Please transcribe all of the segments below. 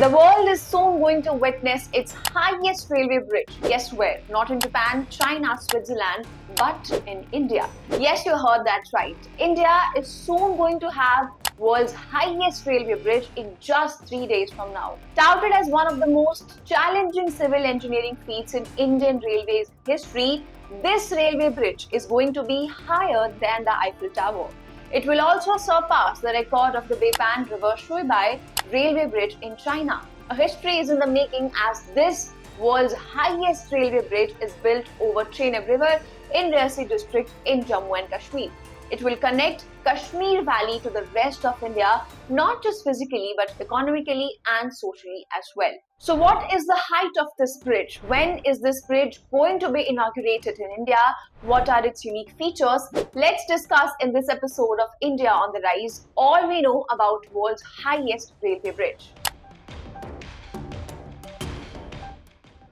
The world is soon going to witness its highest railway bridge. Guess where? Not in Japan, China, Switzerland, but in India. Yes, you heard that right. India is soon going to have world's highest railway bridge in just 3 days from now. Touted as one of the most challenging civil engineering feats in Indian Railways history, this railway bridge is going to be higher than the Eiffel Tower. It will also surpass the record of the Beipan River Shuibai railway bridge in China. A history is in the making as this world's highest railway bridge is built over Chenab River in Reasi district in Jammu and Kashmir. It will connect Kashmir Valley to the rest of India, not just physically but economically and socially as well. So what is the height of this bridge? When is this bridge going to be inaugurated in India? What are its unique features? Let's discuss in this episode of India on the Rise all we know about world's highest railway bridge.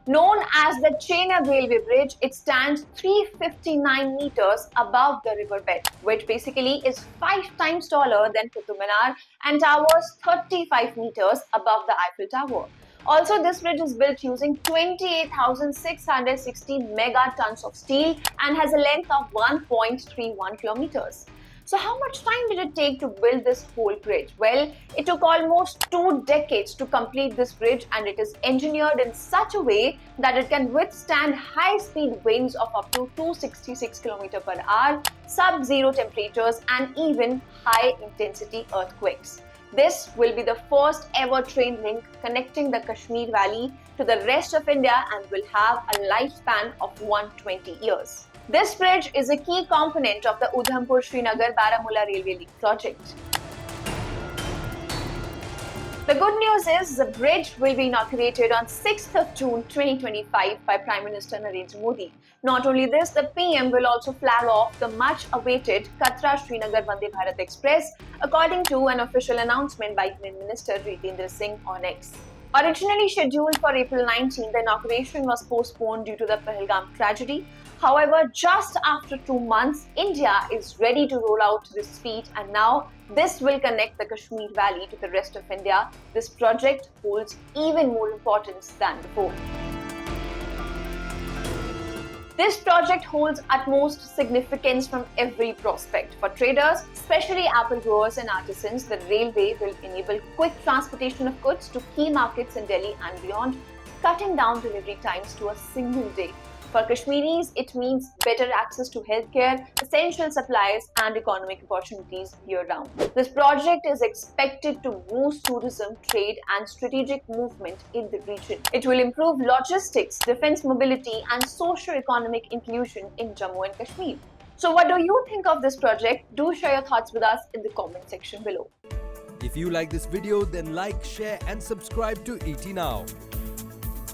Known as the Chenab Railway Bridge, it stands 359 meters above the riverbed, which basically is 5 times taller than Qutub Minar and towers 35 meters above the Eiffel Tower. Also, this bridge is built using 28,660 megatons of steel and has a length of 1.31 kilometers. So how much time did it take to build this whole bridge? Well, it took almost 2 decades to complete this bridge, and it is engineered in such a way that it can withstand high-speed winds of up to 266 km per hour, sub-zero temperatures and even high-intensity earthquakes. This will be the first ever train link connecting the Kashmir Valley to the rest of India and will have a lifespan of 120 years. This bridge is a key component of the Udhampur-Srinagar-Baramulla Railway Link project. The good news is the bridge will be inaugurated on 6th of June 2025 by Prime Minister Narendra Modi. Not only this, the PM will also flag off the much-awaited Katra-Srinagar Vande Bharat Express, according to an official announcement by Union Minister Jitendra Singh on X. Originally scheduled for April 19, the inauguration was postponed due to the Pahalgam tragedy. However, just after 2 months, India is ready to roll out this feat, and now this will connect the Kashmir Valley to the rest of India. This project holds even more importance than before. This project holds utmost significance from every prospect. For traders, especially apple growers and artisans, the railway will enable quick transportation of goods to key markets in Delhi and beyond, cutting down delivery times to a single day. For Kashmiris, it means better access to healthcare, essential supplies and economic opportunities year-round. This project is expected to boost tourism, trade and strategic movement in the region. It will improve logistics, defense mobility and socio-economic inclusion in Jammu and Kashmir. So what do you think of this project? Do share your thoughts with us in the comment section below. If you like this video, then like, share and subscribe to ET Now.